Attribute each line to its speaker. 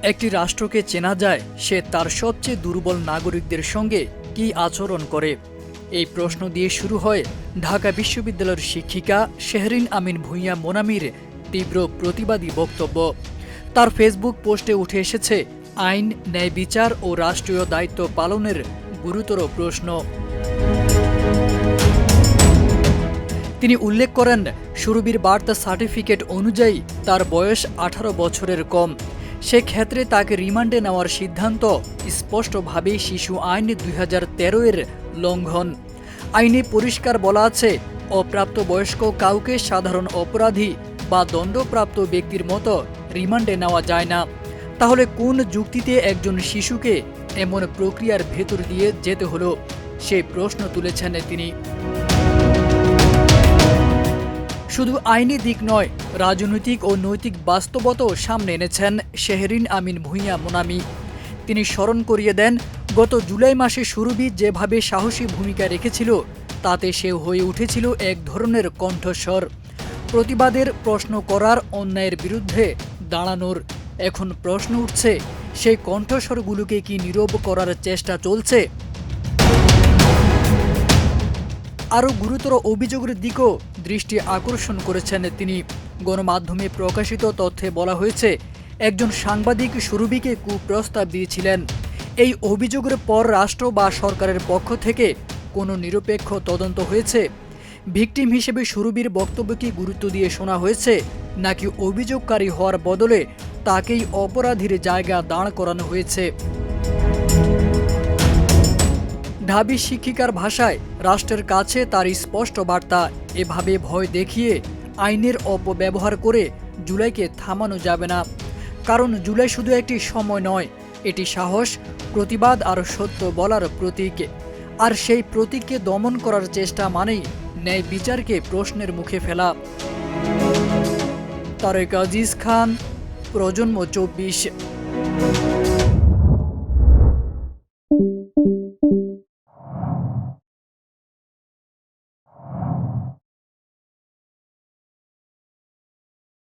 Speaker 1: একটি রাষ্ট্রকে চেনা যায় সে তার সবচেয়ে দুর্বল নাগরিকদের সঙ্গে কী আচরণ করে। এই প্রশ্ন দিয়ে শুরু হয় ঢাকা বিশ্ববিদ্যালয়ের শিক্ষিকা শেহরিন আমিন ভূঁইয়া মোনামির তীব্র প্রতিবাদী বক্তব্য। তার ফেসবুক পোস্টে উঠে এসেছে আইন, ন্যায় বিচার ও রাষ্ট্রীয় দায়িত্ব পালনের গুরুতর প্রশ্ন। তিনি উল্লেখ করেন, সুরভীর বার্তা সার্টিফিকেট অনুযায়ী তার বয়স 18 বছরের কম। সেক্ষেত্রে তাকে রিমান্ডে নেওয়ার সিদ্ধান্ত স্পষ্টভাবেই শিশু আইন 2013-এর লঙ্ঘন। আইনে পরিষ্কার বলা আছে, অপ্রাপ্তবয়স্ক কাউকে সাধারণ অপরাধী বা দণ্ডপ্রাপ্ত ব্যক্তির মতো রিমান্ডে নেওয়া যায় না। তাহলে কোন যুক্তিতে একজন শিশুকে এমন প্রক্রিয়ার ভেতর দিয়ে যেতে হলো, সেই প্রশ্ন তুলেছেন তিনি। শুধু আইনি দিক নয়, রাজনৈতিক ও নৈতিক বাস্তবতাও সামনে এনেছেন শেহরিন আমিন ভূঁইয়া মোনামি। তিনি স্মরণ করিয়ে দেন, গত জুলাই মাসে সুরভী যেভাবে সাহসী ভূমিকা রেখেছিল তাতে সে হয়ে উঠেছিল এক ধরনের কণ্ঠস্বর, প্রতিবাদের, প্রশ্ন করার, অন্যায়ের বিরুদ্ধে দাঁড়ানোর। এখন প্রশ্ন উঠছে, সেই কণ্ঠস্বরগুলোকে কি নীরব করার চেষ্টা চলছে? আরও গুরুতর অভিযোগের দিকেও দৃষ্টি আকর্ষণ করেছেন তিনি। গণমাধ্যমে প্রকাশিত তথ্যে বলা হয়েছে, একজন সাংবাদিক সুরভীকে কুপ্রস্তাব দিয়েছিলেন। এই অভিযোগের পর রাষ্ট্র বা সরকারের পক্ষ থেকে কোনো নিরপেক্ষ তদন্ত হয়েছে? ভিকটিম হিসেবে সুরভীর বক্তব্যকে গুরুত্ব দিয়ে শোনা হয়েছে, নাকি অভিযোগকারী হওয়ার বদলে তাকেই অপরাধীর জায়গা দাঁড় করানো হয়েছে? ঢাবি শিক্ষিকার ভাষায়, রাষ্ট্রের কাছে তার স্পষ্ট বার্তা, এভাবে ভয় দেখিয়ে, আইনের অপব্যবহার করে জুলাইকে থামানো যাবে না। কারণ জুলাই শুধু একটি সময় নয়, এটি সাহস, প্রতিবাদ আর সত্য বলার প্রতীক। আর সেই প্রতীককে দমন করার চেষ্টা মানেই ন্যায় বিচারকে প্রশ্নের মুখে ফেলা। তারেক আজিজ খান, প্রজন্ম 24।